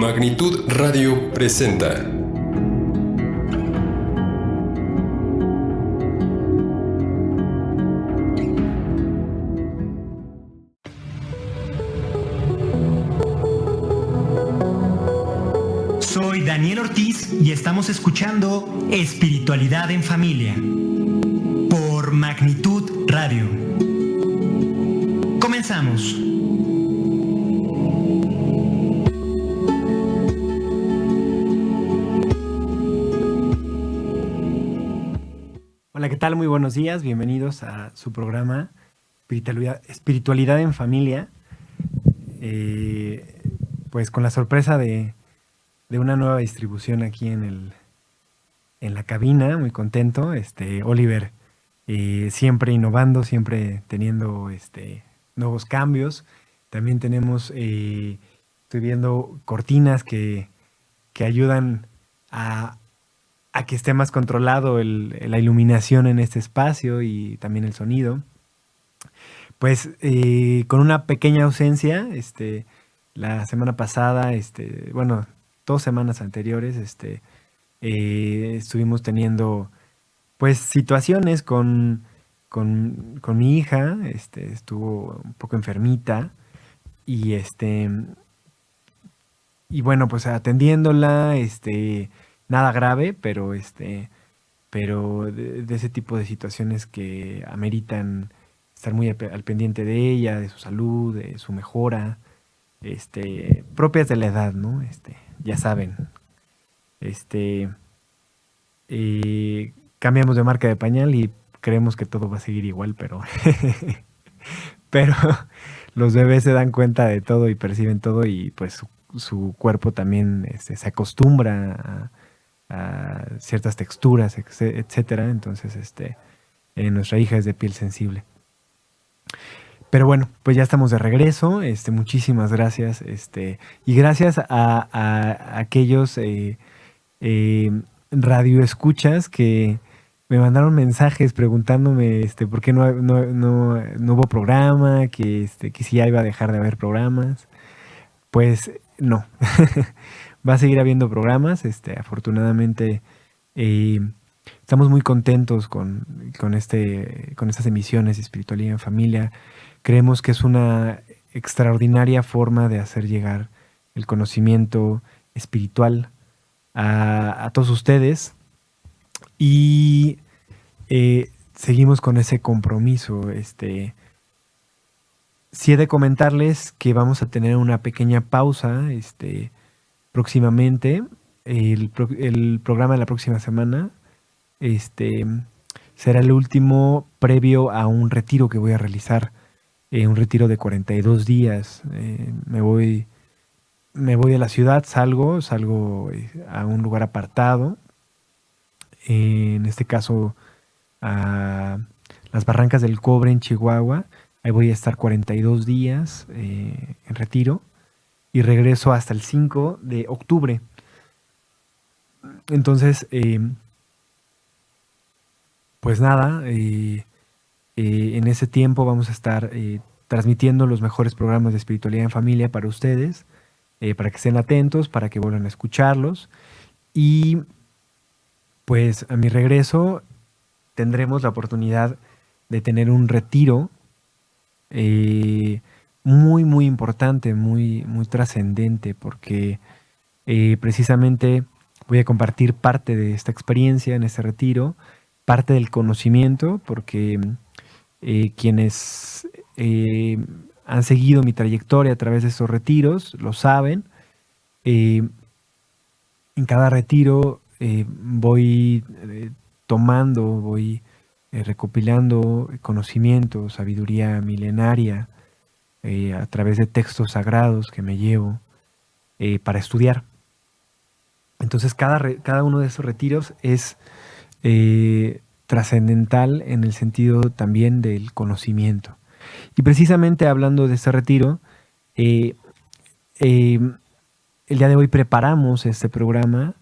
Magnitud Radio presenta. Soy Daniel Ortiz y estamos escuchando Espiritualidad en Familia por Magnitud Radio. Comenzamos. Hola, ¿qué tal? Muy buenos días. Bienvenidos a su programa Espiritualidad en Familia. Pues con la sorpresa de una nueva distribución aquí en la cabina, muy contento. Oliver, siempre innovando, siempre teniendo nuevos cambios. También tenemos, estoy viendo cortinas que ayudan a que esté más controlado la iluminación en este espacio y también el sonido. Pues con una pequeña ausencia, la semana pasada, 2 semanas anteriores, estuvimos teniendo pues situaciones con mi hija, estuvo un poco enfermita y y bueno, pues atendiéndola, nada grave, pero de ese tipo de situaciones que ameritan estar muy al pendiente de ella, de su salud, de su mejora, propias de la edad, ¿no? Ya saben, cambiamos de marca de pañal y creemos que todo va a seguir igual, pero pero los bebés se dan cuenta de todo y perciben todo y pues su cuerpo también se acostumbra a ciertas texturas, etcétera. Entonces, nuestra hija es de piel sensible. Pero bueno, pues ya estamos de regreso. Muchísimas gracias. Y gracias a aquellos radioescuchas que me mandaron mensajes preguntándome por qué no hubo programa, que si ya iba a dejar de haber programas. Pues no. Va a seguir habiendo programas. Afortunadamente estamos muy contentos con estas emisiones de Espiritualidad en Familia. Creemos que es una extraordinaria forma de hacer llegar el conocimiento espiritual a todos ustedes y seguimos con ese compromiso. Sí he de comentarles que vamos a tener una pequeña pausa próximamente. El programa de la próxima semana será el último previo a un retiro que voy a realizar, un retiro de 42 días. Me voy de la ciudad, salgo a un lugar apartado, en este caso a las Barrancas del Cobre en Chihuahua. Ahí voy a estar 42 días en retiro y regreso hasta el 5 de octubre. Entonces, pues nada, en ese tiempo vamos a estar transmitiendo los mejores programas de Espiritualidad en Familia para ustedes, para que estén atentos, para que vuelvan a escucharlos. Y pues a mi regreso tendremos la oportunidad de tener un retiro muy, muy importante, muy, muy trascendente, porque precisamente voy a compartir parte de esta experiencia en este retiro, parte del conocimiento, porque quienes han seguido mi trayectoria a través de estos retiros lo saben. En cada retiro voy recopilando conocimiento, sabiduría milenaria a través de textos sagrados que me llevo para estudiar. Entonces cada uno de esos retiros es trascendental en el sentido también del conocimiento. Y precisamente hablando de este retiro, el día de hoy preparamos este programa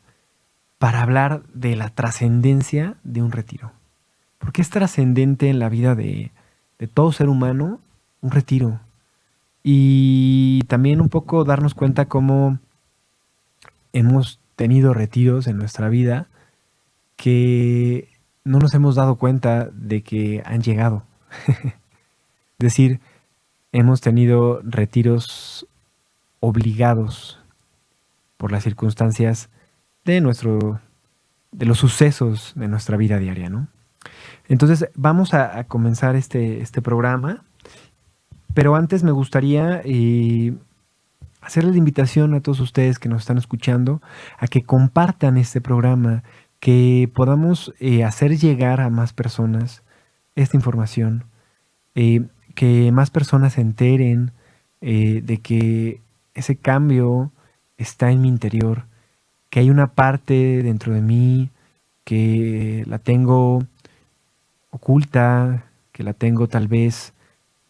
para hablar de la trascendencia de un retiro. Porque es trascendente en la vida de todo ser humano un retiro. Y también un poco darnos cuenta cómo hemos tenido retiros en nuestra vida que no nos hemos dado cuenta de que han llegado. Es decir, hemos tenido retiros obligados por las circunstancias de los sucesos de nuestra vida diaria, ¿no? Entonces vamos a comenzar este programa, pero antes me gustaría hacerle la invitación a todos ustedes que nos están escuchando a que compartan este programa, que podamos hacer llegar a más personas esta información, que más personas se enteren de que ese cambio está en mi interior, que hay una parte dentro de mí que la tengo oculta, que la tengo tal vez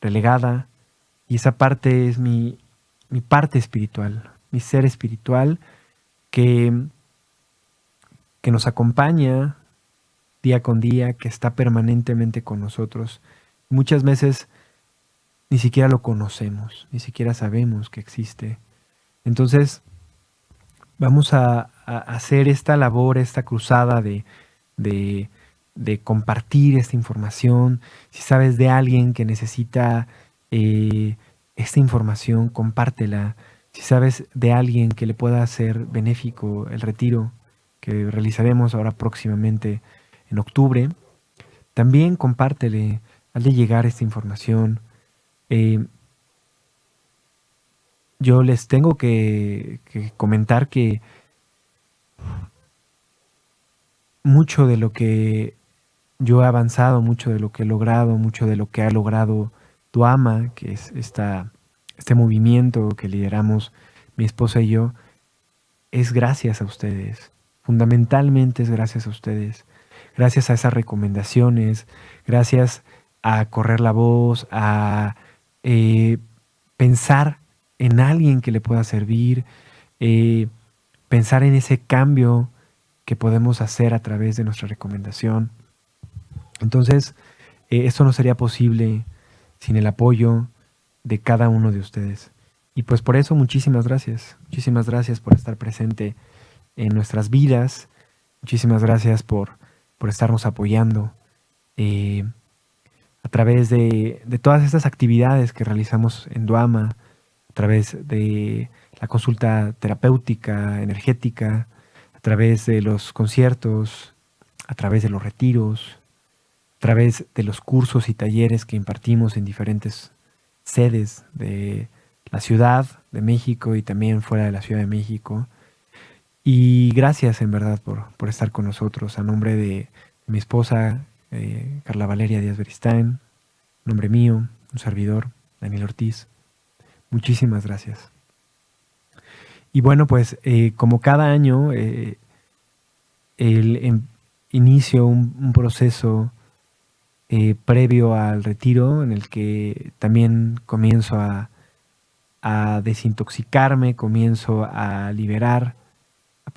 relegada, y esa parte es mi parte espiritual, mi ser espiritual que nos acompaña día con día, que está permanentemente con nosotros. Muchas veces ni siquiera lo conocemos, ni siquiera sabemos que existe. Entonces, vamos a hacer esta labor, esta cruzada de compartir esta información. Si sabes de alguien que necesita esta información, compártela. Si sabes de alguien que le pueda hacer benéfico el retiro que realizaremos ahora próximamente en octubre, también compártele, hazle llegar esta información. Yo les tengo que comentar que mucho de lo que yo he avanzado, mucho de lo que he logrado, mucho de lo que ha logrado Duama, que es este movimiento que lideramos mi esposa y yo, es gracias a ustedes. Fundamentalmente es gracias a ustedes. Gracias a esas recomendaciones, gracias a correr la voz, a pensar en alguien que le pueda servir, pensar en ese cambio que podemos hacer a través de nuestra recomendación. Entonces, esto no sería posible sin el apoyo de cada uno de ustedes. Y pues por eso muchísimas gracias. Muchísimas gracias por estar presente en nuestras vidas. Muchísimas gracias por estarnos apoyando a través de todas estas actividades que realizamos en Duama, a través de la consulta terapéutica, energética, a través de los conciertos, a través de los retiros, a través de los cursos y talleres que impartimos en diferentes sedes de la Ciudad de México y también fuera de la Ciudad de México. Y gracias en verdad por estar con nosotros. A nombre de mi esposa, Carla Valeria Díaz Beristain, en nombre mío, un servidor, Daniel Ortiz, muchísimas gracias. Y bueno, pues como cada año, inicio un proceso previo al retiro en el que también comienzo a desintoxicarme, comienzo a liberar, a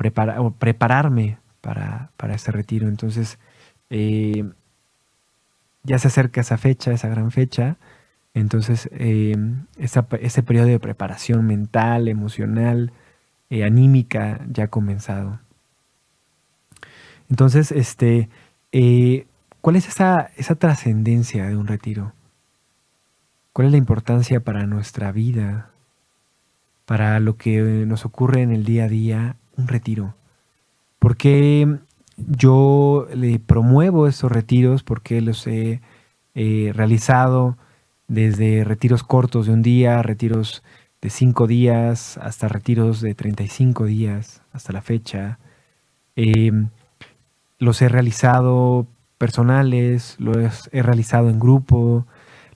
prepararme para ese retiro. Entonces, ya se acerca esa fecha, esa gran fecha. Entonces, ese periodo de preparación mental, emocional, anímica ya ha comenzado. Entonces, ¿cuál es esa trascendencia de un retiro? ¿Cuál es la importancia para nuestra vida, para lo que nos ocurre en el día a día, un retiro? ¿Por qué yo le promuevo estos retiros? ¿Por qué los he realizado desde retiros cortos de un día, retiros de 5 días, hasta retiros de 35 días, hasta la fecha? Los he realizado personales, los he realizado en grupo,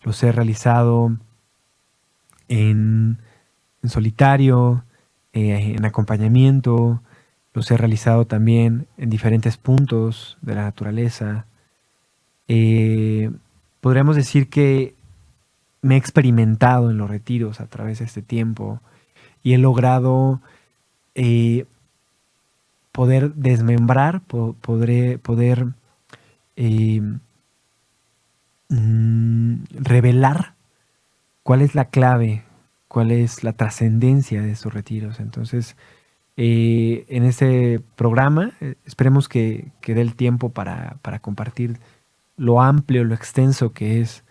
los he realizado en solitario, en acompañamiento, los he realizado también en diferentes puntos de la naturaleza. Podríamos decir que me he experimentado en los retiros a través de este tiempo y he logrado poder desmembrar, poder revelar cuál es la clave, cuál es la trascendencia de estos retiros. Entonces, en ese programa. Esperemos que dé el tiempo para compartir lo amplio, lo extenso que es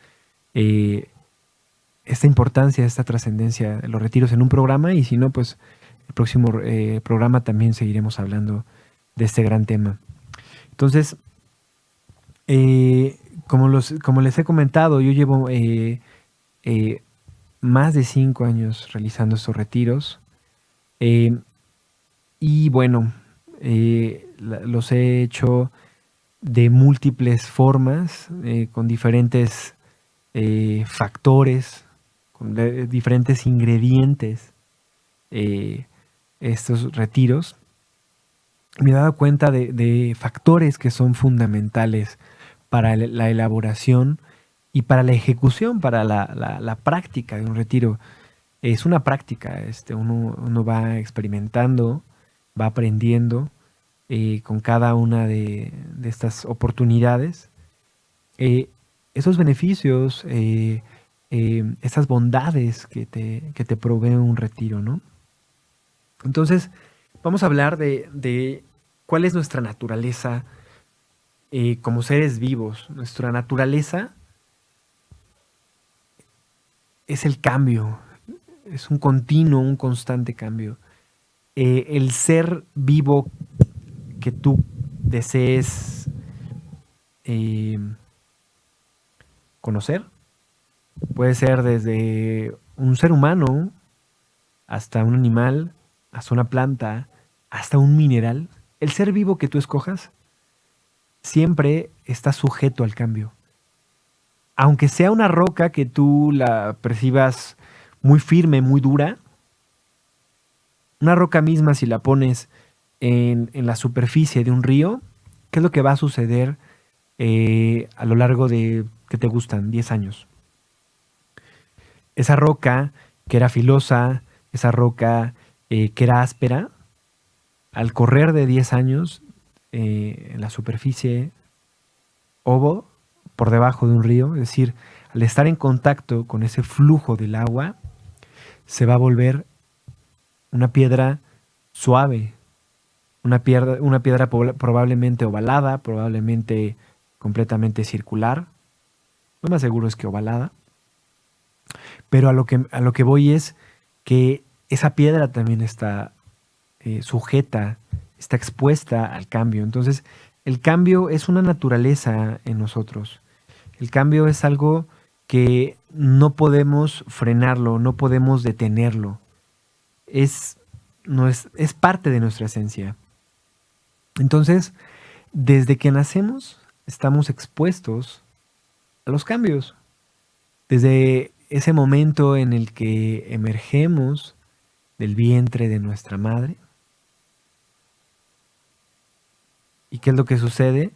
esta importancia, esta trascendencia de los retiros en un programa, y si no, pues el próximo programa también seguiremos hablando de este gran tema. Entonces, como les he comentado, yo llevo más de 5 años realizando estos retiros. Y bueno, los he hecho de múltiples formas, con diferentes factores, con diferentes ingredientes, estos retiros. Me he dado cuenta de factores que son fundamentales para la elaboración y para la ejecución, para la práctica de un retiro. Es una práctica, uno va experimentando, va aprendiendo con cada una de estas oportunidades. Esos beneficios, esas bondades que te provee un retiro, ¿no? Entonces, vamos a hablar de cuál es nuestra naturaleza como seres vivos. Nuestra naturaleza es el cambio, es un continuo, un constante cambio. El ser vivo que tú desees conocer puede ser desde un ser humano hasta un animal, hasta una planta, hasta un mineral. El ser vivo que tú escojas siempre está sujeto al cambio. Aunque sea una roca que tú la percibas muy firme, muy dura, una roca misma, si la pones en la superficie de un río, ¿qué es lo que va a suceder a lo largo de, ¿qué te gustan? 10 años. Esa roca que era filosa, esa roca que era áspera, al correr de 10 años en la superficie o por debajo de un río, es decir, al estar en contacto con ese flujo del agua, se va a volver una piedra suave, una piedra probablemente ovalada, probablemente completamente circular. Lo más seguro es que ovalada. Pero a lo que voy es que esa piedra también está sujeta, está expuesta al cambio. Entonces, el cambio es una naturaleza en nosotros. El cambio es algo que no podemos frenarlo, no podemos detenerlo. Es parte de nuestra esencia. Entonces, desde que nacemos, estamos expuestos a los cambios. Desde ese momento en el que emergemos del vientre de nuestra madre. ¿Y qué es lo que sucede?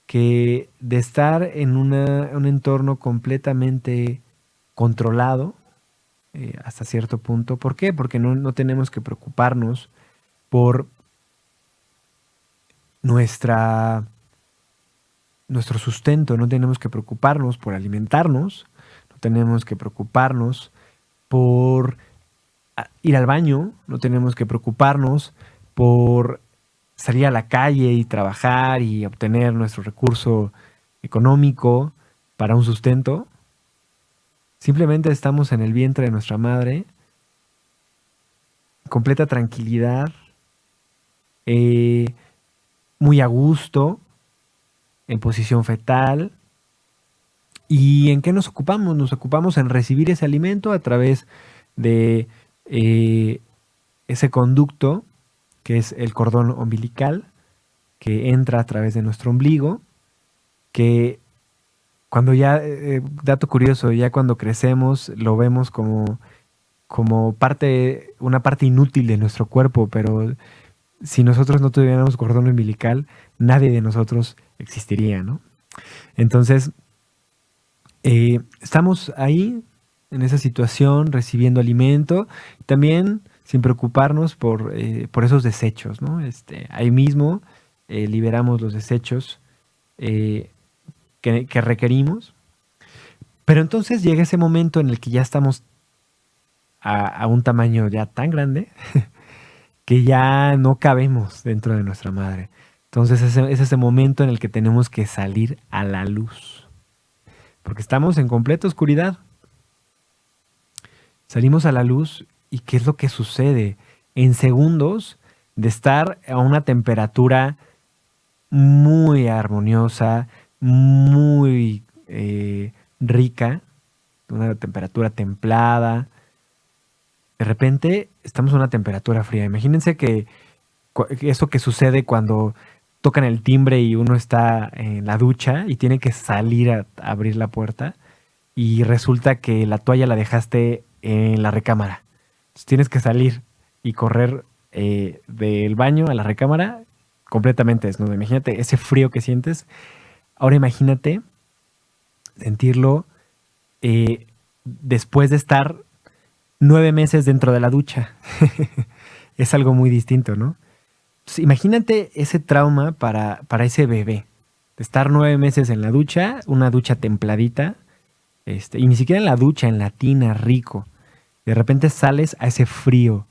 Que de estar en un entorno completamente controlado, hasta cierto punto. ¿Por qué? Porque no tenemos que preocuparnos por nuestro sustento, no tenemos que preocuparnos por alimentarnos, no tenemos que preocuparnos por ir al baño, no tenemos que preocuparnos por salir a la calle y trabajar y obtener nuestro recurso económico para un sustento. Simplemente estamos en el vientre de nuestra madre, completa tranquilidad, muy a gusto, en posición fetal. ¿Y en qué nos ocupamos? Nos ocupamos en recibir ese alimento a través de ese conducto que es el cordón umbilical, que entra a través de nuestro ombligo, que cuando ya, dato curioso, ya cuando crecemos lo vemos como una parte inútil de nuestro cuerpo, pero si nosotros no tuviéramos cordón umbilical, nadie de nosotros existiría, ¿no? Entonces, estamos ahí, en esa situación, recibiendo alimento, también sin preocuparnos por esos desechos, ¿no? Ahí mismo liberamos los desechos que requerimos. Pero entonces llega ese momento en el que ya estamos a un tamaño ya tan grande que ya no cabemos dentro de nuestra madre. Entonces es ese momento en el que tenemos que salir a la luz, porque estamos en completa oscuridad. Salimos a la luz y ¿qué es lo que sucede? En segundos de estar a una temperatura muy armoniosa, muy rica, una temperatura templada, de repente estamos a una temperatura fría. Imagínense que eso que sucede cuando tocan el timbre y uno está en la ducha y tiene que salir a abrir la puerta y resulta que la toalla la dejaste en la recámara. Entonces tienes que salir y correr del baño a la recámara completamente desnudo. Imagínate ese frío que sientes. Ahora imagínate sentirlo después de estar 9 meses dentro de la ducha. Es algo muy distinto, ¿no? Entonces, imagínate ese trauma para ese bebé. De estar 9 meses en la ducha, una ducha templadita, y ni siquiera en la ducha, en la tina, rico. De repente sales a ese frío.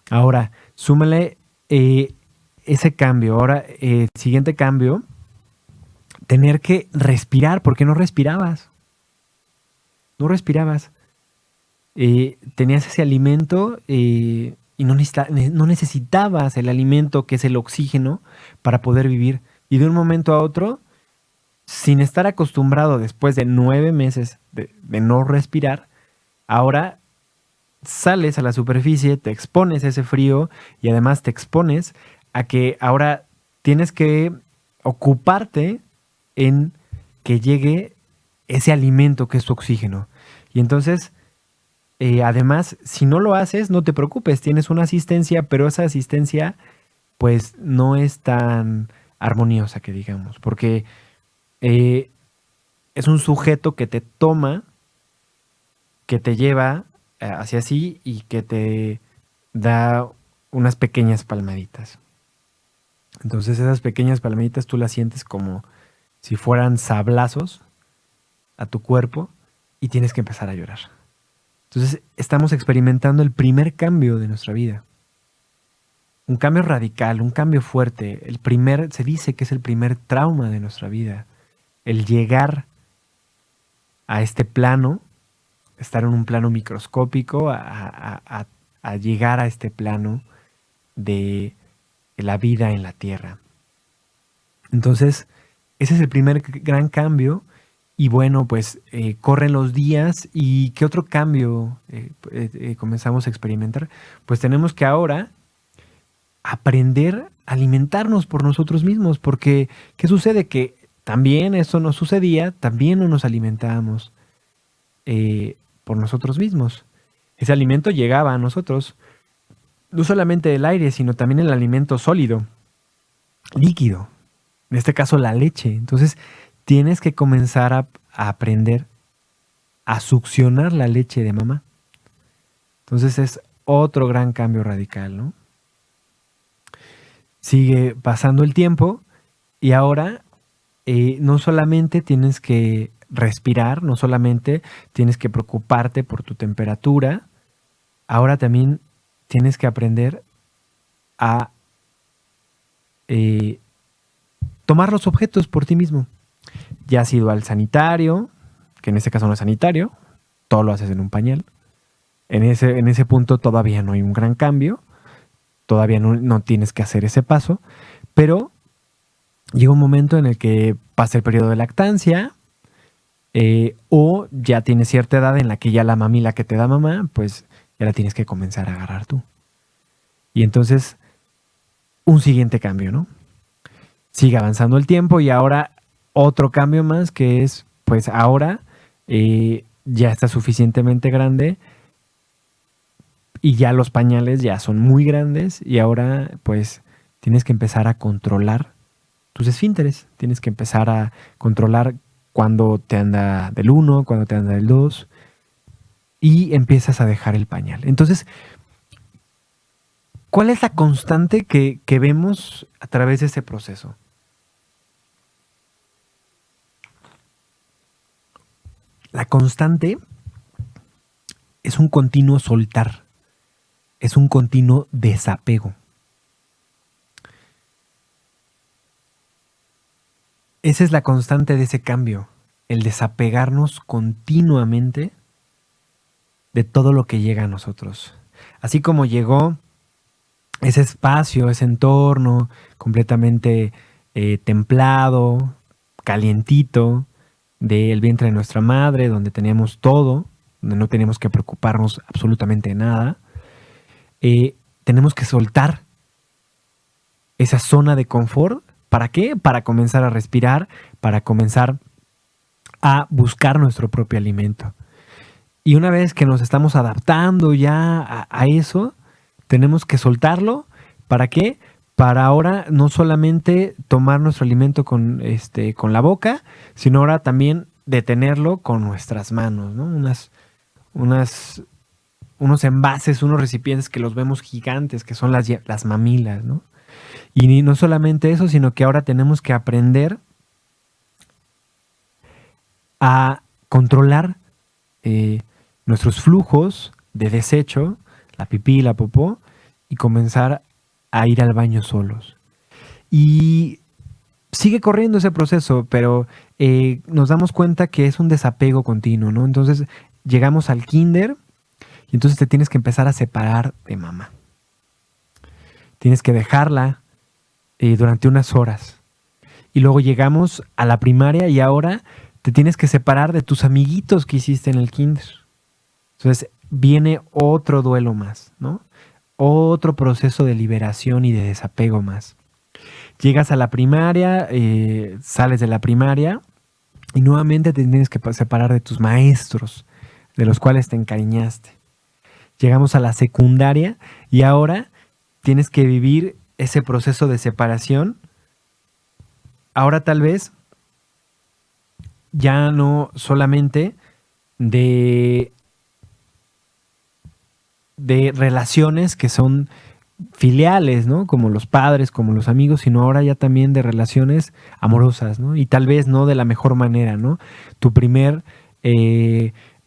Ahora, súmale ese cambio. Ahora, el siguiente cambio, tener que respirar, porque no respirabas. No respirabas. Tenías ese alimento y no necesitabas el alimento que es el oxígeno para poder vivir. Y de un momento a otro, sin estar acostumbrado después de 9 meses de no respirar, ahora sales a la superficie, te expones a ese frío y además te expones a que ahora tienes que ocuparte en que llegue ese alimento que es tu oxígeno. Y entonces, además, si no lo haces, no te preocupes, tienes una asistencia, pero esa asistencia pues no es tan armoniosa que digamos, porque es un sujeto que te toma, que te lleva hacia sí y que te da unas pequeñas palmaditas. Entonces esas pequeñas palmaditas tú las sientes como si fueran sablazos a tu cuerpo y tienes que empezar a llorar. Entonces estamos experimentando el primer cambio de nuestra vida. Un cambio radical, un cambio fuerte. Se dice que es el primer trauma de nuestra vida. El llegar a este plano, estar en un plano microscópico, a llegar a este plano de la vida en la Tierra. Entonces, ese es el primer gran cambio. Y bueno, pues corren los días y ¿qué otro cambio comenzamos a experimentar? Pues tenemos que ahora aprender a alimentarnos por nosotros mismos, porque ¿qué sucede? Que también eso nos sucedía, también no nos alimentábamos por nosotros mismos. Ese alimento llegaba a nosotros, no solamente el aire, sino también el alimento sólido, líquido, en este caso la leche. Entonces tienes que comenzar a aprender a succionar la leche de mamá. Entonces es otro gran cambio radical, ¿no? Sigue pasando el tiempo y ahora no solamente tienes que respirar, no solamente tienes que preocuparte por tu temperatura, ahora también tienes que aprender a tomar los objetos por ti mismo. Ya has ido al sanitario, que en este caso no es sanitario, todo lo haces en un pañal. En ese punto todavía no hay un gran cambio, todavía no tienes que hacer ese paso, pero llega un momento en el que pasa el periodo de lactancia o ya tienes cierta edad en la que ya la mamila que te da mamá, pues ya la tienes que comenzar a agarrar tú. Y entonces, un siguiente cambio, ¿no? Sigue avanzando el tiempo y ahora otro cambio más que es, pues ahora ya está suficientemente grande y ya los pañales ya son muy grandes y ahora pues tienes que empezar a controlar tus esfínteres. Tienes que empezar a controlar cuando te anda del 1, cuando te anda del 2 y empiezas a dejar el pañal. Entonces, ¿cuál es la constante que vemos a través de ese proceso? La constante es un continuo soltar. es un continuo desapego. Esa es la constante de ese cambio, el desapegarnos continuamente de todo lo que llega a nosotros. Así como llegó ese espacio, ese entorno completamente templado, calientito, del vientre de nuestra madre, donde teníamos todo, donde no teníamos que preocuparnos absolutamente de nada, tenemos que soltar esa zona de confort. ¿Para qué? Para comenzar a respirar, para comenzar a buscar nuestro propio alimento. Y una vez que nos estamos adaptando ya a eso, tenemos que soltarlo. ¿Para qué? Para ahora no solamente tomar nuestro alimento con la boca, sino ahora también detenerlo con nuestras manos, ¿no? Unos envases, unos recipientes que los vemos gigantes, que son las mamilas, ¿no? Y no solamente eso, sino que ahora tenemos que aprender a controlar nuestros flujos de desecho, la pipí y la popó, y comenzar a ir al baño solos. Y sigue corriendo ese proceso, pero nos damos cuenta que es un desapego continuo, ¿no? Entonces llegamos al kinder y entonces te tienes que empezar a separar de mamá. Tienes que dejarla durante unas horas. Y luego llegamos a la primaria y ahora te tienes que separar de tus amiguitos que hiciste en el kinder. Entonces viene otro duelo más, ¿no? Otro proceso de liberación y de desapego más. Llegas a la primaria, sales de la primaria y nuevamente te tienes que separar de tus maestros, de los cuales te encariñaste. Llegamos a la secundaria y ahora tienes que vivir ese proceso de separación. Ahora tal vez ya no solamente de relaciones que son filiales, ¿no? Como los padres, como los amigos, sino ahora ya también de relaciones amorosas, ¿no? Y tal vez no de la mejor manera, ¿no? Tu primer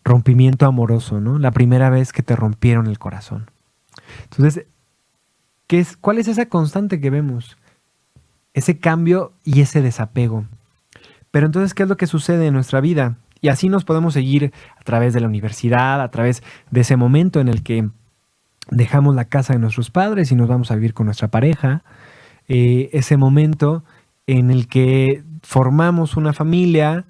rompimiento amoroso, ¿no? La primera vez que te rompieron el corazón. Entonces, ¿cuál es esa constante que vemos? Ese cambio y ese desapego. Pero entonces, ¿qué es lo que sucede en nuestra vida? Y así nos podemos seguir a través de la universidad, a través de ese momento en el que dejamos la casa de nuestros padres y nos vamos a vivir con nuestra pareja. Ese momento en el que formamos una familia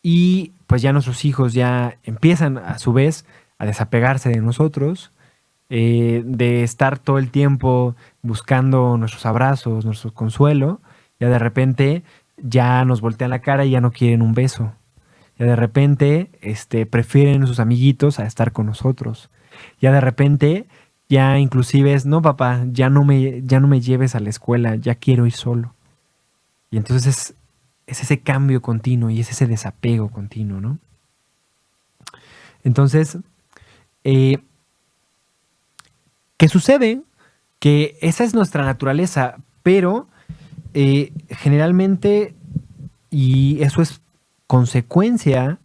y pues ya nuestros hijos ya empiezan a su vez a desapegarse de nosotros, de estar todo el tiempo buscando nuestros abrazos, nuestro consuelo. Ya de repente ya nos voltean la cara y ya no quieren un beso. Ya de repente prefieren sus amiguitos a estar con nosotros. Ya de repente ya inclusive es, no papá, ya no me lleves a la escuela, ya quiero ir solo. Y entonces es ese cambio continuo y es ese desapego continuo, ¿no? Entonces, ¿qué sucede? Que esa es nuestra naturaleza, pero generalmente, y eso es consecuencia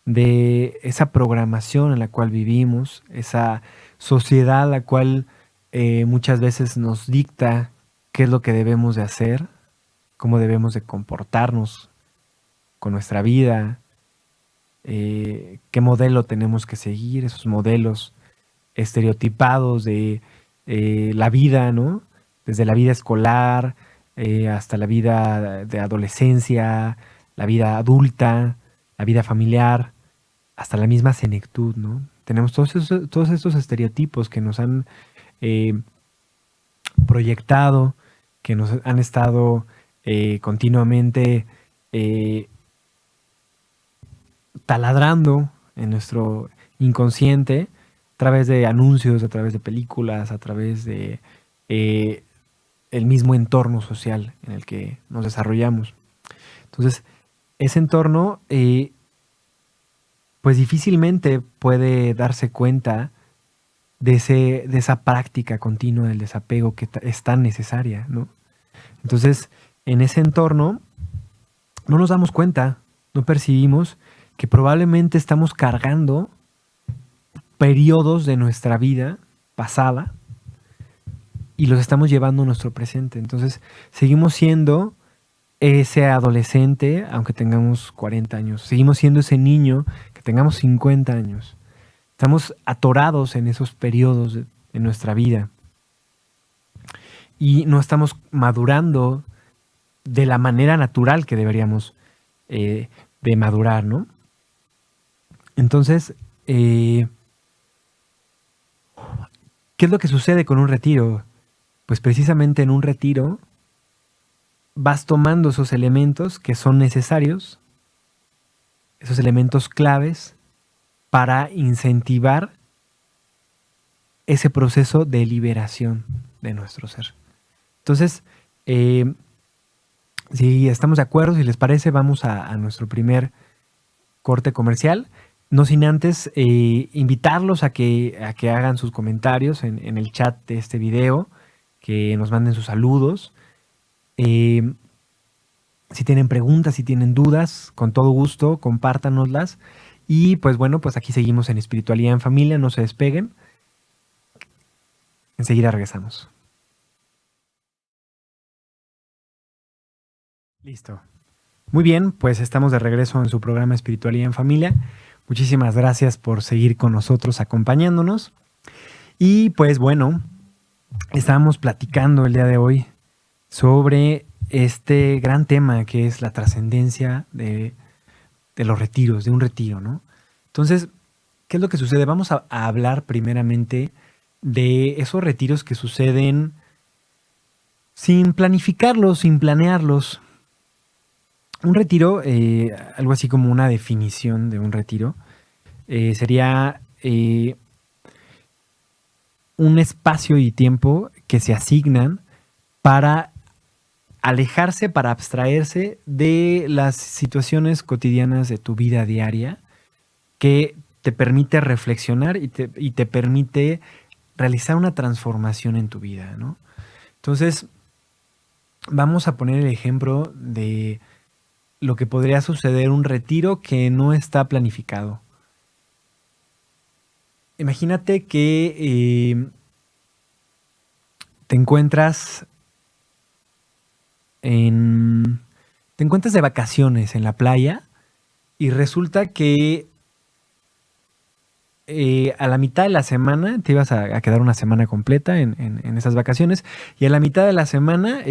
de esa programación en la cual vivimos, esa sociedad a la cual muchas veces nos dicta qué es lo que debemos de hacer, cómo debemos de comportarnos con nuestra vida, qué modelo tenemos que seguir, esos modelos estereotipados de la vida, ¿no? Desde la vida escolar hasta la vida de adolescencia, la vida adulta, la vida familiar, hasta la misma senectud, ¿no? Tenemos todos estos estereotipos que nos han proyectado, que nos han estado continuamente taladrando en nuestro inconsciente a través de anuncios, a través de películas, a través de el mismo entorno social en el que nos desarrollamos. Entonces, ese entorno pues difícilmente puede darse cuenta de esa práctica continua del desapego que es tan necesaria, ¿no? Entonces, en ese entorno no nos damos cuenta, no percibimos que probablemente estamos cargando periodos de nuestra vida pasada y los estamos llevando a nuestro presente. Entonces, seguimos siendo ese adolescente, aunque tengamos 40 años. Seguimos siendo ese niño que tengamos 50 años. Estamos atorados en esos periodos de nuestra vida. Y no estamos madurando de la manera natural que deberíamos de madurar, ¿no? Entonces, ¿qué es lo que sucede con un retiro? Pues precisamente en un retiro vas tomando esos elementos que son necesarios, esos elementos claves para incentivar ese proceso de liberación de nuestro ser. Entonces, si estamos de acuerdo, si les parece, vamos a nuestro primer corte comercial. No sin antes invitarlos a que hagan sus comentarios en el chat de este video, que nos manden sus saludos. Si tienen preguntas, si tienen dudas, con todo gusto, compártanoslas. Y pues bueno, pues aquí seguimos en Espiritualidad en Familia, no se despeguen. Enseguida regresamos. Listo. Muy bien, pues estamos de regreso en su programa Espiritualidad en Familia. Muchísimas gracias por seguir con nosotros acompañándonos. Y pues bueno, estábamos platicando el día de hoy sobre este gran tema que es la trascendencia de los retiros, de un retiro, ¿no? Entonces, ¿qué es lo que sucede? Vamos a hablar primeramente de esos retiros que suceden sin planificarlos, sin planearlos. Un retiro, algo así como una definición de un retiro, sería un espacio y tiempo que se asignan para alejarse, para abstraerse de las situaciones cotidianas de tu vida diaria, que te permite reflexionar y te permite realizar una transformación en tu vida, ¿no? Entonces, vamos a poner el ejemplo de lo que podría suceder un retiro que no está planificado. Imagínate que te encuentras de vacaciones en la playa y resulta que a la mitad de la semana te ibas a quedar una semana completa en esas vacaciones, y a la mitad de la semana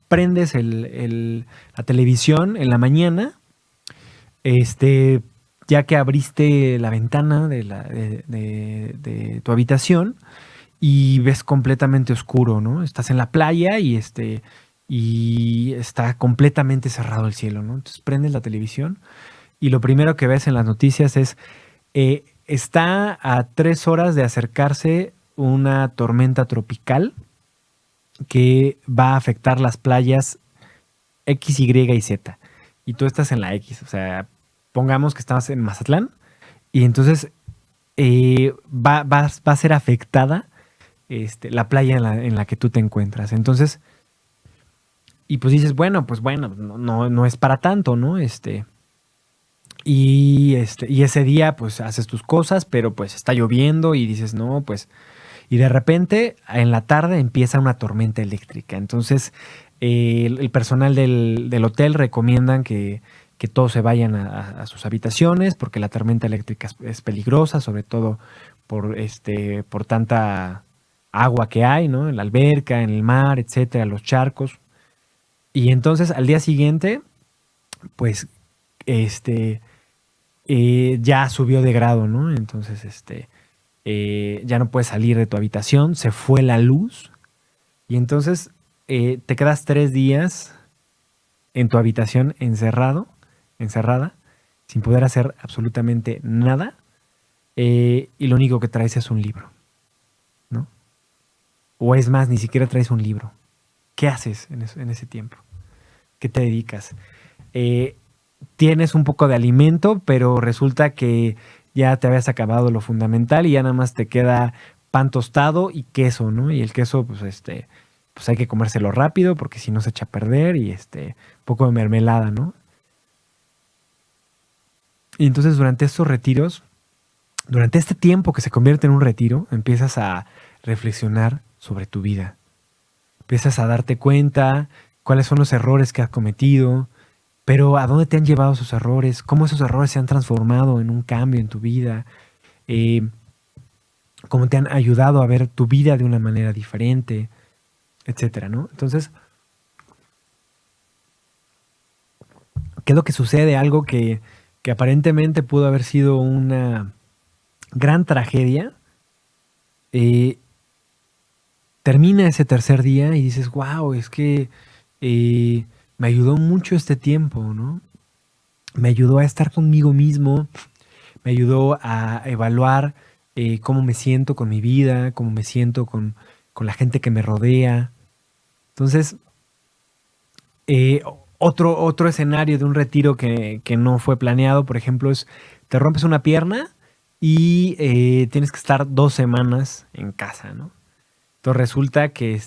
prendes la televisión en la mañana, ya que abriste la ventana de tu habitación y ves completamente oscuro, ¿no? Estás en la playa y está completamente cerrado el cielo, ¿no? Entonces prendes la televisión y lo primero que ves en las noticias es está a 3 horas de acercarse una tormenta tropical que va a afectar las playas X, Y y Z. Y tú estás en la X. O sea, pongamos que estabas en Mazatlán y entonces va a ser afectada la playa en la que tú te encuentras. Entonces, y pues dices, bueno, no es para tanto, ¿no? Y ese día pues haces tus cosas, pero pues está lloviendo y dices, no, pues... Y de repente, en la tarde empieza una tormenta eléctrica. Entonces, el personal del hotel recomiendan que todos se vayan a sus habitaciones porque la tormenta eléctrica es peligrosa, sobre todo por tanta agua que hay, ¿no? En la alberca, en el mar, etcétera, los charcos. Y entonces, al día siguiente, pues, ya subió de grado, ¿no? Entonces, ya no puedes salir de tu habitación, se fue la luz y entonces te quedas 3 días en tu habitación encerrada, sin poder hacer absolutamente nada, y lo único que traes es un libro, ¿no? O es más, ni siquiera traes un libro. ¿Qué haces en ese tiempo? ¿Qué te dedicas? Tienes un poco de alimento, pero resulta que ya te habías acabado lo fundamental y ya nada más te queda pan tostado y queso, ¿no? Y el queso, pues hay que comérselo rápido porque si no se echa a perder, y un poco de mermelada, ¿no? Y entonces durante estos retiros, durante este tiempo que se convierte en un retiro, empiezas a reflexionar sobre tu vida. Empiezas a darte cuenta cuáles son los errores que has cometido, pero a dónde te han llevado esos errores, cómo esos errores se han transformado en un cambio en tu vida, cómo te han ayudado a ver tu vida de una manera diferente, etcétera, ¿no? Entonces, ¿qué es lo que sucede? Algo que aparentemente pudo haber sido una gran tragedia, termina ese tercer día y dices, wow, es que me ayudó mucho este tiempo, ¿no? Me ayudó a estar conmigo mismo, me ayudó a evaluar cómo me siento con mi vida, cómo me siento con la gente que me rodea. Entonces, otro escenario de un retiro que no fue planeado, por ejemplo, es te rompes una pierna y tienes que estar 2 semanas en casa, ¿no? Entonces resulta que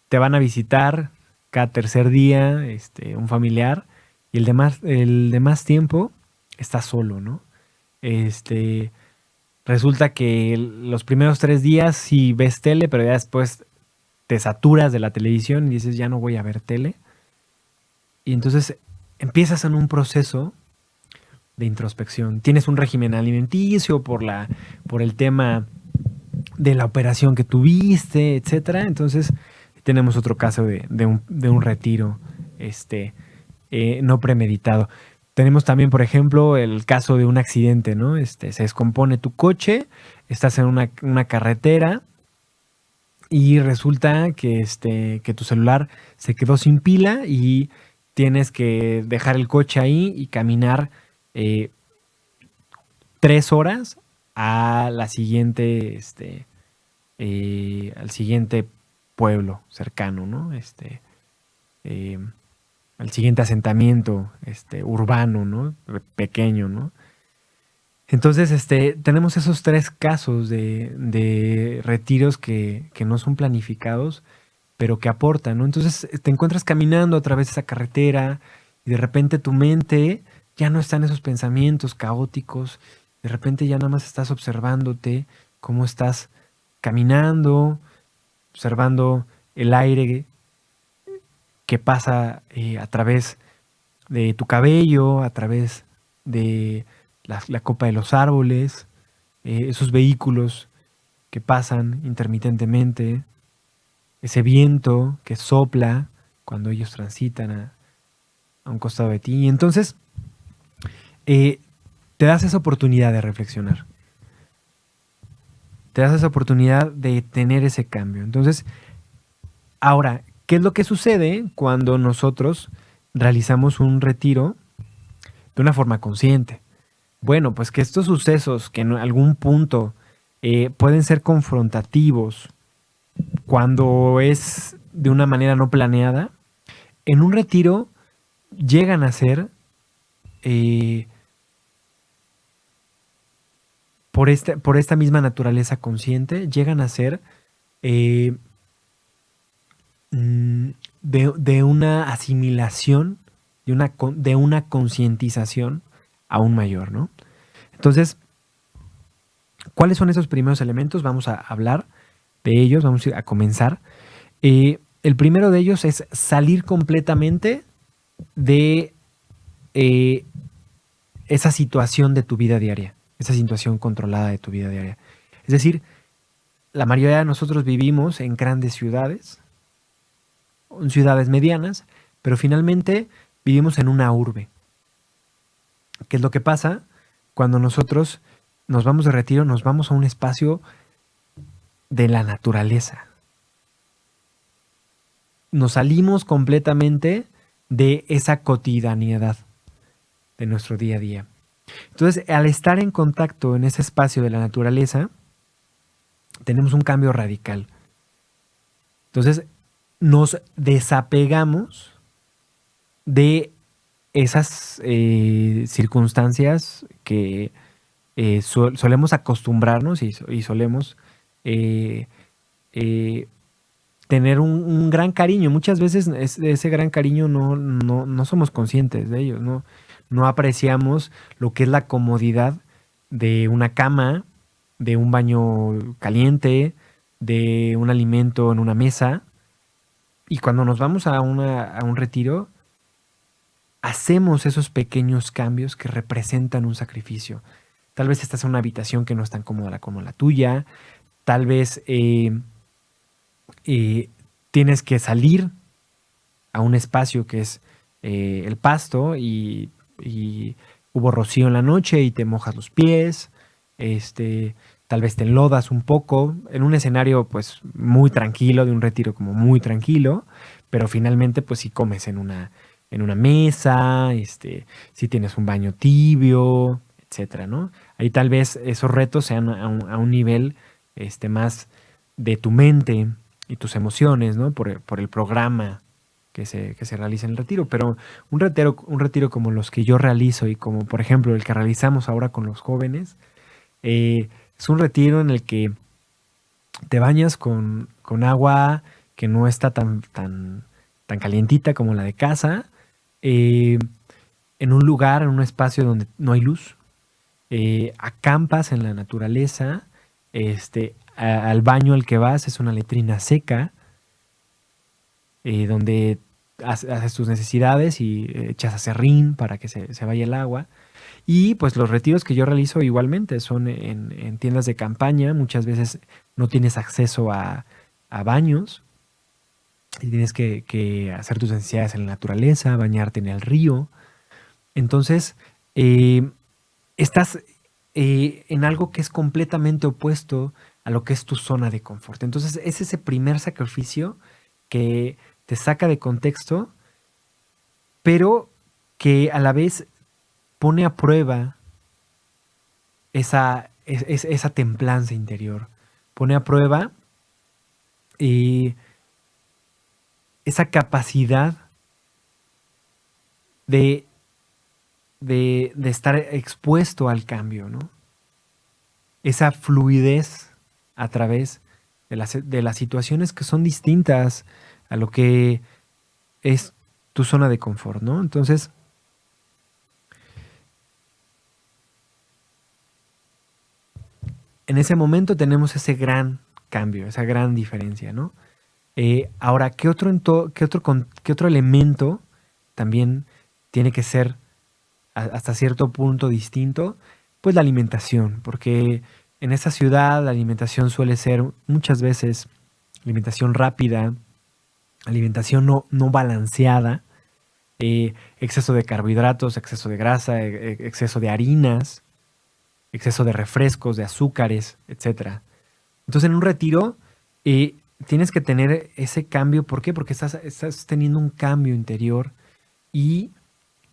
te van a visitar cada tercer día un familiar y el demás tiempo estás solo, ¿no? Resulta que los primeros 3 días sí ves tele, pero ya después te saturas de la televisión y dices, ya no voy a ver tele. Y entonces empiezas en un proceso de introspección. Tienes un régimen alimenticio por el tema de la operación que tuviste, etcétera. Entonces tenemos otro caso de un retiro no premeditado. Tenemos también, por ejemplo, el caso de un accidente, ¿no? Se descompone tu coche, estás en una carretera y resulta que tu celular se quedó sin pila y tienes que dejar el coche ahí y caminar 3 horas a la siguiente, al siguiente pueblo cercano, ¿no? Al siguiente asentamiento urbano, ¿no? Pequeño, ¿no? Entonces, tenemos esos 3 casos de retiros que no son planificados, pero que aportan, ¿no? Entonces, te encuentras caminando a través de esa carretera y de repente tu mente ya no está en esos pensamientos caóticos, de repente ya nada más estás observándote, cómo estás caminando, observando el aire que pasa a través de tu cabello, a través de la copa de los árboles, esos vehículos que pasan intermitentemente, ese viento que sopla cuando ellos transitan a un costado de ti. Y entonces te das esa oportunidad de reflexionar. Te das esa oportunidad de tener ese cambio. Entonces, ahora, ¿qué es lo que sucede cuando nosotros realizamos un retiro de una forma consciente? Bueno, pues que estos sucesos que en algún punto pueden ser confrontativos cuando es de una manera no planeada, en un retiro llegan a ser por esta misma naturaleza consciente, llegan a ser de una asimilación, de una concientización aún mayor, ¿no? Entonces, ¿cuáles son esos primeros elementos? Vamos a hablar de ellos, vamos a comenzar. El primero de ellos es salir completamente de esa situación de tu vida diaria, esa situación controlada de tu vida diaria. Es decir, la mayoría de nosotros vivimos en grandes ciudades, en ciudades medianas, pero finalmente vivimos en una urbe. ¿Qué es lo que pasa? Cuando nosotros nos vamos de retiro, nos vamos a un espacio de la naturaleza. Nos salimos completamente de esa cotidianidad de nuestro día a día. Entonces, al estar en contacto en ese espacio de la naturaleza, tenemos un cambio radical. Entonces, nos desapegamos de esas circunstancias que solemos acostumbrarnos y solemos tener un gran cariño. Muchas veces ese gran cariño no somos conscientes de ello, no apreciamos lo que es la comodidad de una cama, de un baño caliente, de un alimento en una mesa. Y cuando nos vamos a un retiro, hacemos esos pequeños cambios que representan un sacrificio. Tal vez estás en una habitación que no es tan cómoda como la tuya. Tal vez tienes que salir a un espacio que es el pasto y hubo rocío en la noche y te mojas los pies. Tal vez te enlodas un poco en un escenario pues muy tranquilo, de un retiro como muy tranquilo, pero finalmente pues si comes en una mesa, si tienes un baño tibio, etcétera, ¿no? Ahí tal vez esos retos sean a un nivel más de tu mente y tus emociones, ¿no? Por el programa que se realiza en el retiro. Pero un retiro como los que yo realizo y como por ejemplo el que realizamos ahora con los jóvenes, es un retiro en el que te bañas con agua que no está tan calientita como la de casa, eh, en un lugar, en un espacio donde no hay luz, acampas en la naturaleza, al baño al que vas es una letrina seca, donde haces tus necesidades y echas aserrín para que se vaya el agua. Y pues los retiros que yo realizo igualmente son en tiendas de campaña. Muchas veces no tienes acceso a baños y tienes que hacer tus necesidades en la naturaleza, bañarte en el río. Entonces, estás en algo que es completamente opuesto a lo que es tu zona de confort. Entonces, es ese primer sacrificio que te saca de contexto, pero que a la vez pone a prueba esa templanza interior. Pone a prueba esa capacidad de estar expuesto al cambio, ¿no? Esa fluidez a través de las situaciones que son distintas a lo que es tu zona de confort, ¿no? Entonces, en ese momento tenemos ese gran cambio, esa gran diferencia, ¿no? Ahora, qué otro elemento también tiene que ser hasta cierto punto distinto? Pues la alimentación, porque en esta ciudad la alimentación suele ser muchas veces alimentación rápida, alimentación no balanceada, exceso de carbohidratos, exceso de grasa, exceso de harinas, exceso de refrescos, de azúcares, etcétera. Entonces en un retiro tienes que tener ese cambio. ¿Por qué? Porque estás teniendo un cambio interior y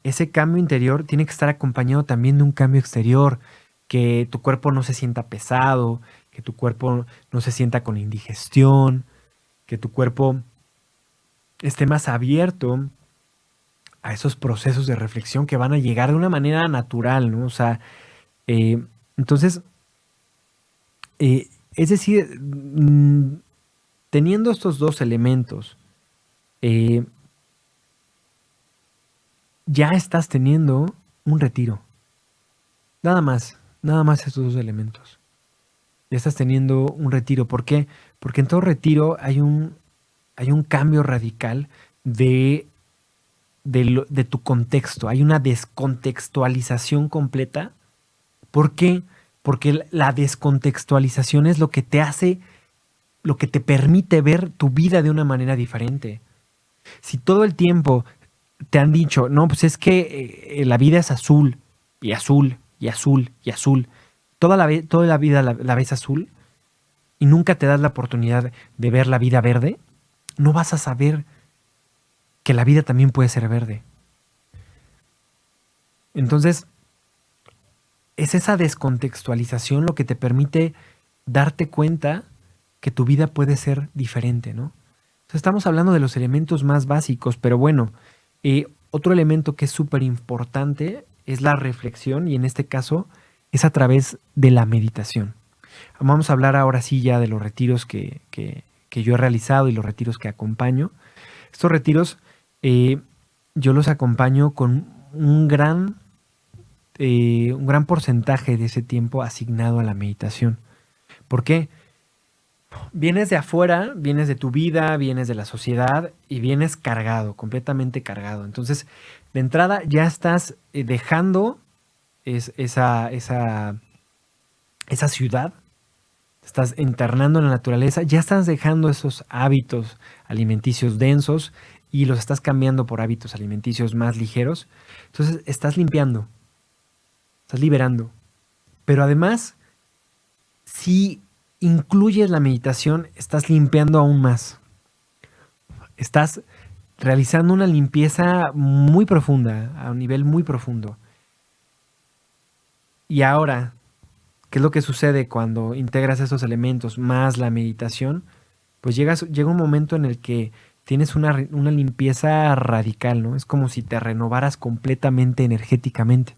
ese cambio interior tiene que estar acompañado también de un cambio exterior, que tu cuerpo no se sienta pesado, que tu cuerpo no se sienta con indigestión, que tu cuerpo esté más abierto a esos procesos de reflexión que van a llegar de una manera natural, ¿no? O sea, entonces, es decir, teniendo estos dos elementos, ya estás teniendo un retiro. Nada más estos dos elementos. Ya estás teniendo un retiro. ¿Por qué? Porque en todo retiro hay un cambio radical de tu contexto. Hay una descontextualización completa. ¿Por qué? Porque la descontextualización es lo que te hace, lo que te permite ver tu vida de una manera diferente. Si todo el tiempo te han dicho, no, pues es que la vida es azul, y azul, y azul, y azul, toda la vida la ves azul, y nunca te das la oportunidad de ver la vida verde, no vas a saber que la vida también puede ser verde. Entonces, es esa descontextualización lo que te permite darte cuenta que tu vida puede ser diferente, ¿no? Entonces, estamos hablando de los elementos más básicos, pero bueno, otro elemento que es súper importante es la reflexión, y en este caso es a través de la meditación. Vamos a hablar ahora sí ya de los retiros que yo he realizado y los retiros que acompaño. Estos retiros yo los acompaño con un gran porcentaje de ese tiempo asignado a la meditación. ¿Por qué? Vienes de afuera, vienes de tu vida, vienes de la sociedad y vienes cargado, completamente cargado. Entonces, de entrada ya estás dejando esa ciudad, estás internando en la naturaleza, ya estás dejando esos hábitos alimenticios densos y los estás cambiando por hábitos alimenticios más ligeros. Entonces, estás limpiando, estás liberando. Pero además, si incluyes la meditación, estás limpiando aún más. Estás realizando una limpieza muy profunda, a un nivel muy profundo. Y ahora, ¿qué es lo que sucede cuando integras esos elementos más la meditación? Pues llega un momento en el que tienes una limpieza radical, ¿no? Es como si te renovaras completamente energéticamente.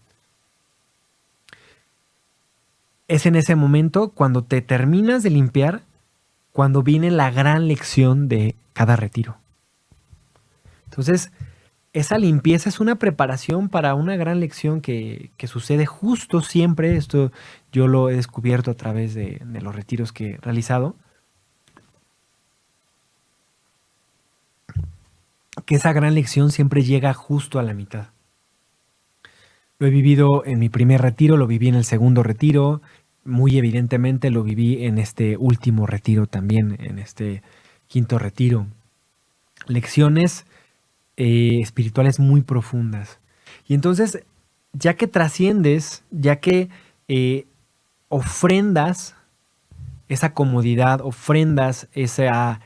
Es en ese momento, cuando te terminas de limpiar, cuando viene la gran lección de cada retiro. Entonces, esa limpieza es una preparación para una gran lección que sucede justo siempre. Esto yo lo he descubierto a través de los retiros que he realizado. Que esa gran lección siempre llega justo a la mitad. Lo he vivido en mi primer retiro, lo viví en el segundo retiro, muy evidentemente lo viví en este último retiro también, en este quinto retiro. Lecciones espirituales muy profundas. Y entonces, ya que trasciendes, ya que ofrendas esa comodidad, ofrendas esa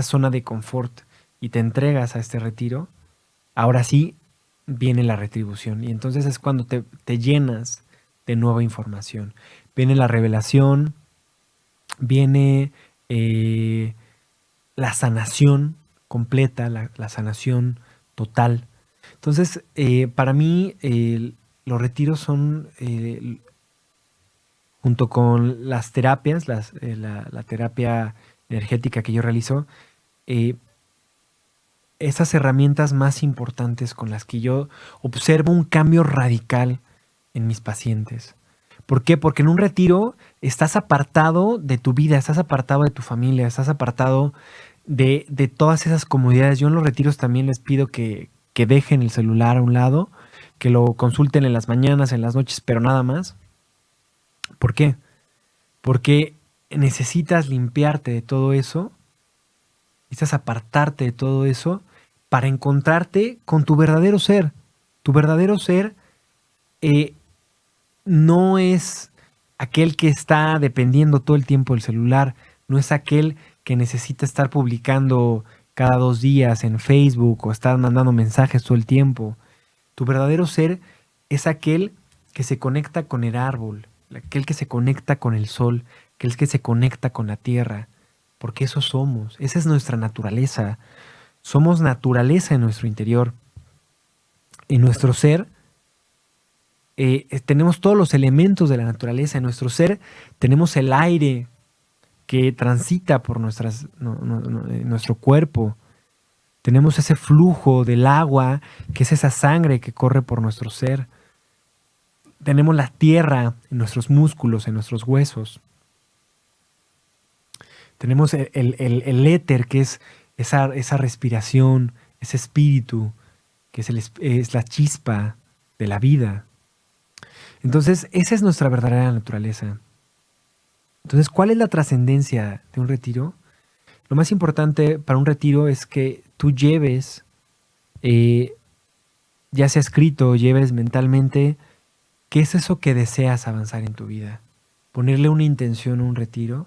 zona de confort y te entregas a este retiro, ahora sí viene la retribución. Y entonces es cuando te llenas de nueva información. Viene la revelación, viene la sanación completa, la sanación total. Entonces, para mí, los retiros son, junto con las terapias, la terapia energética que yo realizo, esas herramientas más importantes con las que yo observo un cambio radical en mis pacientes. ¿Por qué? Porque en un retiro estás apartado de tu vida, estás apartado de tu familia, estás apartado de todas esas comodidades. Yo en los retiros también les pido que dejen el celular a un lado, que lo consulten en las mañanas, en las noches, pero nada más. ¿Por qué? Porque necesitas limpiarte de todo eso, necesitas apartarte de todo eso para encontrarte con tu verdadero ser. Tu verdadero ser no es aquel que está dependiendo todo el tiempo del celular, no es aquel que necesita estar publicando cada 2 días en Facebook o estar mandando mensajes todo el tiempo. Tu verdadero ser es aquel que se conecta con el árbol, aquel que se conecta con el sol, aquel que se conecta con la tierra, porque eso somos, esa es nuestra naturaleza. Somos naturaleza en nuestro interior. En nuestro ser tenemos todos los elementos de la naturaleza. En nuestro ser tenemos el aire que transita por nuestro cuerpo. Tenemos ese flujo del agua, que es esa sangre que corre por nuestro ser. Tenemos la tierra en nuestros músculos, en nuestros huesos. Tenemos el éter, que es esa respiración, ese espíritu, que es la chispa de la vida. Entonces, esa es nuestra verdadera naturaleza. Entonces, ¿cuál es la trascendencia de un retiro? Lo más importante para un retiro es que tú lleves, ya sea escrito, lleves mentalmente, ¿qué es eso que deseas avanzar en tu vida? Ponerle una intención a un retiro.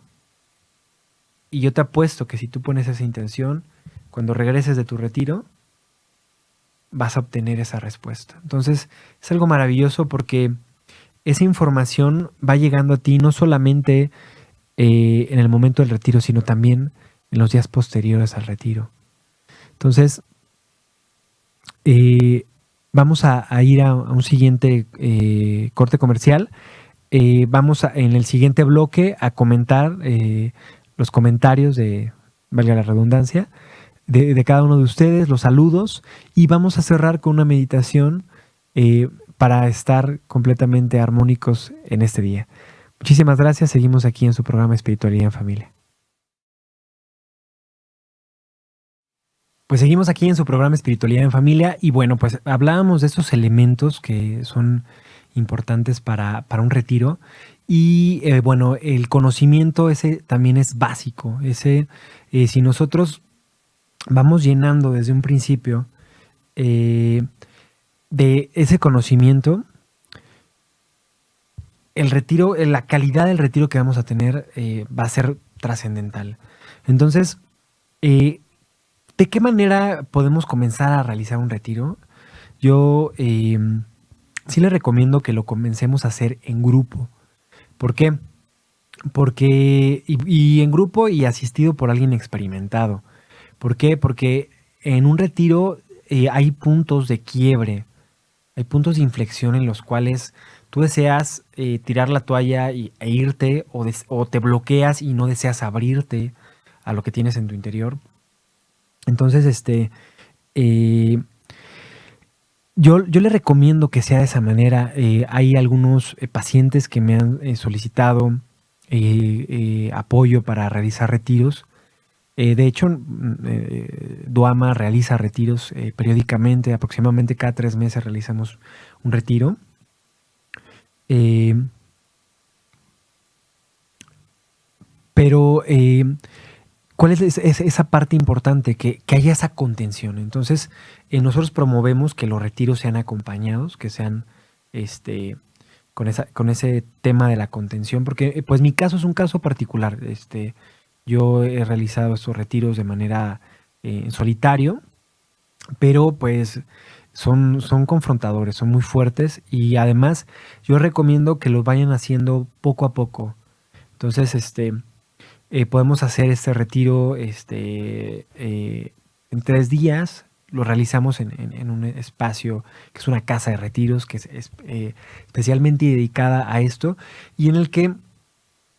Y yo te apuesto que si tú pones esa intención, cuando regreses de tu retiro, vas a obtener esa respuesta. Entonces, es algo maravilloso porque esa información va llegando a ti no solamente en el momento del retiro, sino también en los días posteriores al retiro. Entonces, vamos a ir a un siguiente corte comercial. Vamos en el siguiente bloque a comentar los comentarios valga la redundancia, de cada uno de ustedes, los saludos, y vamos a cerrar con una meditación para estar completamente armónicos en este día. Muchísimas gracias. Seguimos aquí en su programa Espiritualidad en Familia. Pues seguimos aquí en su programa Espiritualidad en Familia y bueno, pues hablábamos de estos elementos que son importantes para un retiro y bueno, el conocimiento ese también es básico. Si nosotros vamos llenando desde un principio de ese conocimiento, el retiro, la calidad del retiro que vamos a tener va a ser trascendental. Entonces, ¿de qué manera podemos comenzar a realizar un retiro? Yo sí les recomiendo que lo comencemos a hacer en grupo. ¿Por qué? Porque, y en grupo y asistido por alguien experimentado. ¿Por qué? Porque en un retiro hay puntos de quiebre, hay puntos de inflexión en los cuales tú deseas tirar la toalla e irte o te bloqueas y no deseas abrirte a lo que tienes en tu interior. Entonces, yo le recomiendo que sea de esa manera. Hay algunos pacientes que me han solicitado apoyo para realizar retiros. De hecho, Duama realiza retiros periódicamente, aproximadamente cada 3 meses realizamos un retiro. Pero ¿cuál es esa parte importante? Que haya esa contención. Entonces, nosotros promovemos que los retiros sean acompañados, que sean con ese tema de la contención, porque pues mi caso es un caso particular. Yo he realizado estos retiros de manera en solitario, pero pues son confrontadores, son muy fuertes y además yo recomiendo que los vayan haciendo poco a poco. Entonces, podemos hacer este retiro en 3 días. Lo realizamos en un espacio que es una casa de retiros, que es especialmente dedicada a esto, y en el que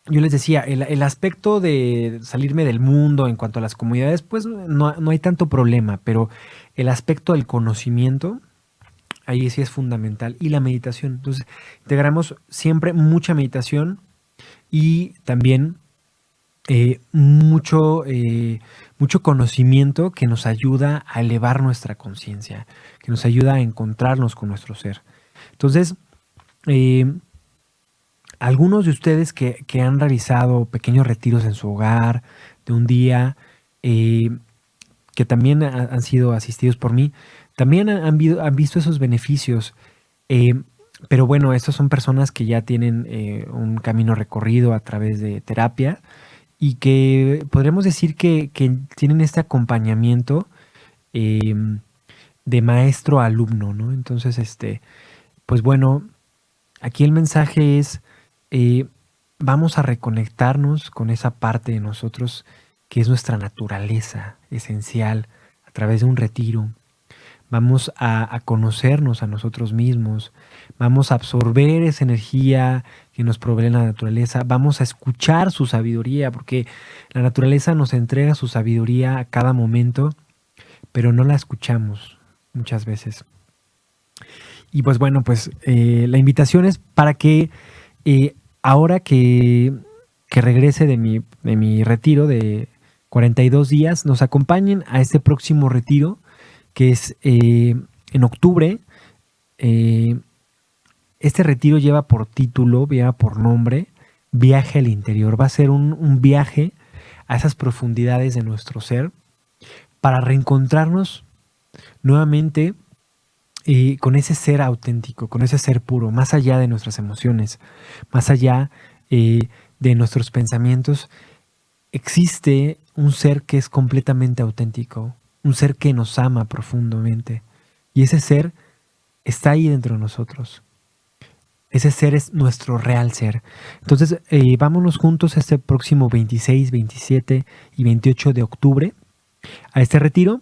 yo les decía, el aspecto de salirme del mundo en cuanto a las comunidades, pues no hay tanto problema, pero el aspecto del conocimiento, ahí sí es fundamental, y la meditación. Entonces, integramos siempre mucha meditación y también mucho conocimiento que nos ayuda a elevar nuestra conciencia, que nos ayuda a encontrarnos con nuestro ser. Entonces, algunos de ustedes que han realizado pequeños retiros en su hogar de un día, que también han sido asistidos por mí, también han visto esos beneficios. Pero bueno, estas son personas que ya tienen un camino recorrido a través de terapia y que podremos decir que tienen este acompañamiento de maestro a alumno, ¿no? Entonces, pues bueno, aquí el mensaje es, vamos a reconectarnos con esa parte de nosotros que es nuestra naturaleza esencial a través de un retiro. Vamos a conocernos a nosotros mismos, vamos a absorber esa energía que nos provee la naturaleza, vamos a escuchar su sabiduría, porque la naturaleza nos entrega su sabiduría a cada momento, pero no la escuchamos muchas veces. Y pues bueno, pues la invitación es para que ahora que regrese de mi retiro de 42 días, nos acompañen a este próximo retiro, que es en octubre. Este retiro lleva por título, lleva por nombre, Viaje al Interior. Va a ser un viaje a esas profundidades de nuestro ser para reencontrarnos nuevamente con ese ser auténtico, con ese ser puro, más allá de nuestras emociones, más allá de nuestros pensamientos. Existe un ser que es completamente auténtico, un ser que nos ama profundamente. Y ese ser está ahí dentro de nosotros. Ese ser es nuestro real ser. Entonces, vámonos juntos este próximo 26, 27 y 28 de octubre a este retiro.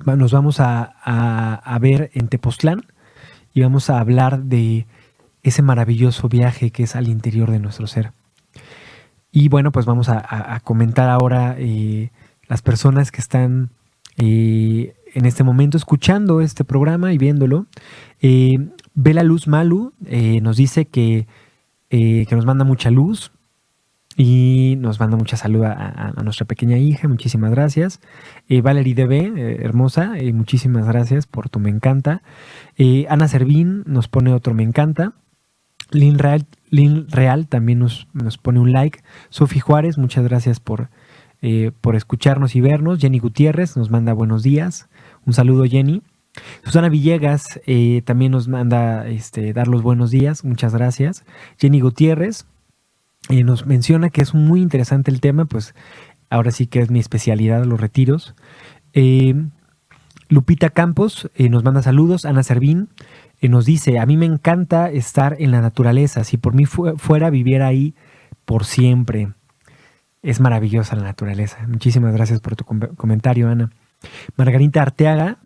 Nos vamos a ver en Tepoztlán y vamos a hablar de ese maravilloso viaje que es al interior de nuestro ser. Y bueno, pues vamos a comentar ahora las personas que están en este momento escuchando este programa y viéndolo. Bela Luz Malu nos dice que que nos manda mucha luz y nos manda mucha salud a nuestra pequeña hija. Muchísimas gracias. Valerie DB, hermosa, muchísimas gracias por tu me encanta. Ana Servín nos pone otro me encanta. Lynn Real también nos pone un like. Sofi Juárez, muchas gracias por escucharnos y vernos. Jenny Gutiérrez nos manda buenos días. Un saludo, Jenny. Susana Villegas también nos manda dar los buenos días. Muchas gracias. Jenny Gutiérrez nos menciona que es muy interesante el tema, pues ahora sí que es mi especialidad, los retiros. Lupita Campos nos manda saludos. Ana Servín nos dice, a mí me encanta estar en la naturaleza. Si por mí fuera, viviera ahí por siempre. Es maravillosa la naturaleza. Muchísimas gracias por tu comentario, Ana. Margarita Arteaga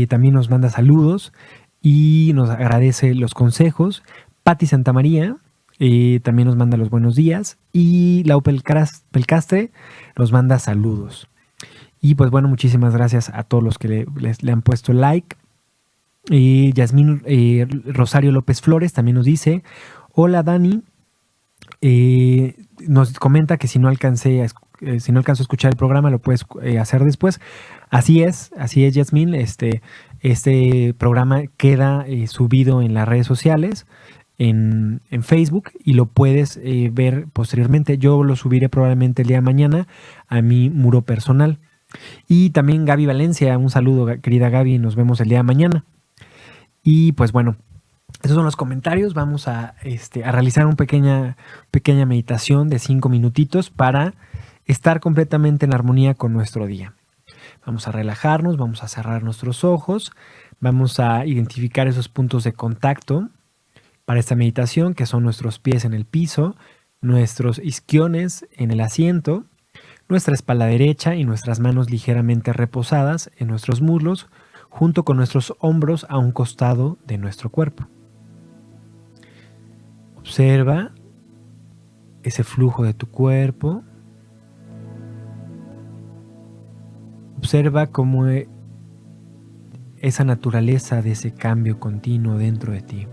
también nos manda saludos y nos agradece los consejos. Patti Santamaría también nos manda los buenos días. Y Lau Pelcastre nos manda saludos. Y pues bueno, muchísimas gracias a todos los que le han puesto like. Yasmín Rosario López Flores también nos dice, hola Dani, nos comenta que si no alcanzo a escuchar el programa lo puedes hacer después. Así es Yasmín, este programa queda subido en las redes sociales, en Facebook, y lo puedes ver posteriormente. Yo lo subiré probablemente el día de mañana a mi muro personal. Y también Gaby Valencia, un saludo querida Gaby, nos vemos el día de mañana. Y pues bueno, esos son los comentarios. Vamos a realizar una pequeña meditación de 5 minutitos para estar completamente en armonía con nuestro día. Vamos a relajarnos, vamos a cerrar nuestros ojos, vamos a identificar esos puntos de contacto para esta meditación, que son nuestros pies en el piso, nuestros isquiones en el asiento, nuestra espalda derecha y nuestras manos ligeramente reposadas en nuestros muslos, junto con nuestros hombros a un costado de nuestro cuerpo. Observa ese flujo de tu cuerpo. Observa cómo esa naturaleza de ese cambio continuo dentro de ti.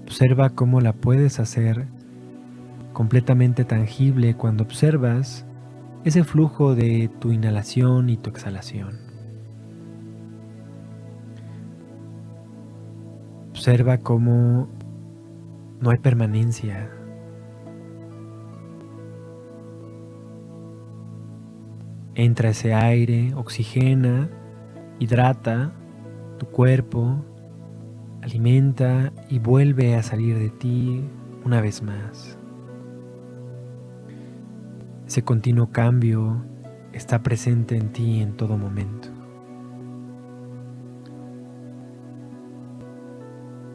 Observa cómo la puedes hacer completamente tangible cuando observas ese flujo de tu inhalación y tu exhalación. Observa cómo no hay permanencia. Entra ese aire, oxigena, hidrata tu cuerpo, alimenta y vuelve a salir de ti una vez más. Ese continuo cambio está presente en ti en todo momento.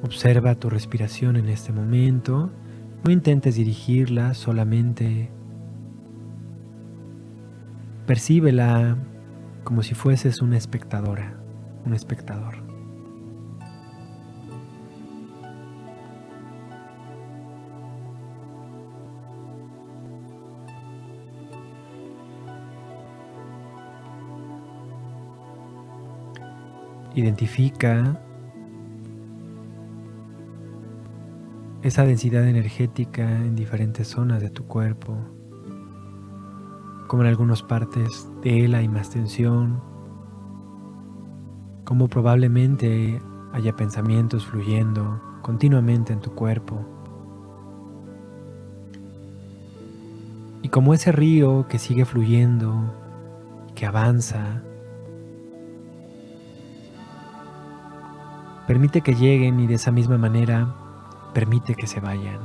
Observa tu respiración en este momento. No intentes dirigirla, solamente percíbela como si fueses una espectadora, un espectador. Identifica esa densidad energética en diferentes zonas de tu cuerpo. Como en algunas partes de él hay más tensión, como probablemente haya pensamientos fluyendo continuamente en tu cuerpo. Y como ese río que sigue fluyendo, que avanza, permite que lleguen y de esa misma manera permite que se vayan.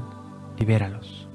Libéralos.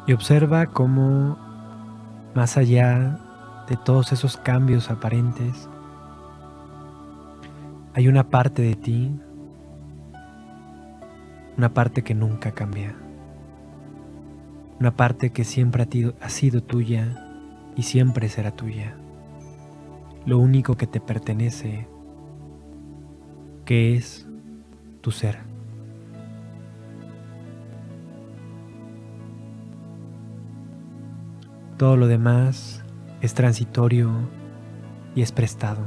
Y observa cómo más allá de todos esos cambios aparentes, hay una parte de ti, una parte que nunca cambia, una parte que siempre ha sido tuya y siempre será tuya. Lo único que te pertenece, que es tu ser. Todo lo demás es transitorio y es prestado,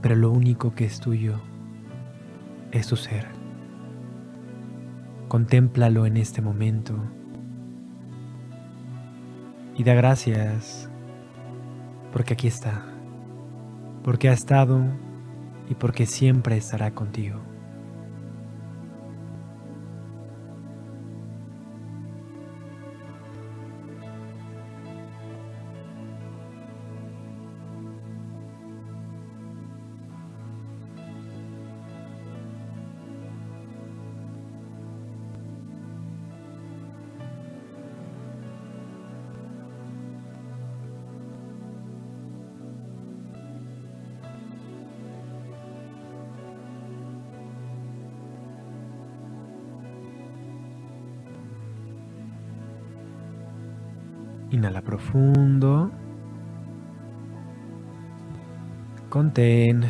pero lo único que es tuyo es tu ser. Contémplalo en este momento y da gracias porque aquí está, porque ha estado y porque siempre estará contigo. Inhala profundo, contén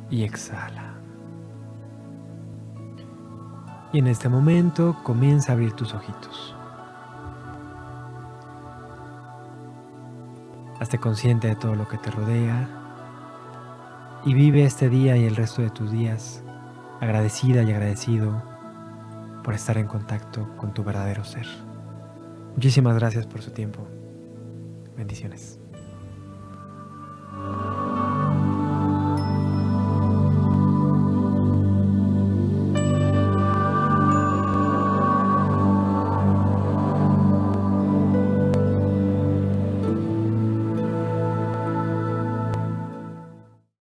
y exhala. Y en este momento comienza a abrir tus ojitos. Hazte consciente de todo lo que te rodea y vive este día y el resto de tus días agradecida y agradecido por estar en contacto con tu verdadero ser. Muchísimas gracias por su tiempo. Bendiciones.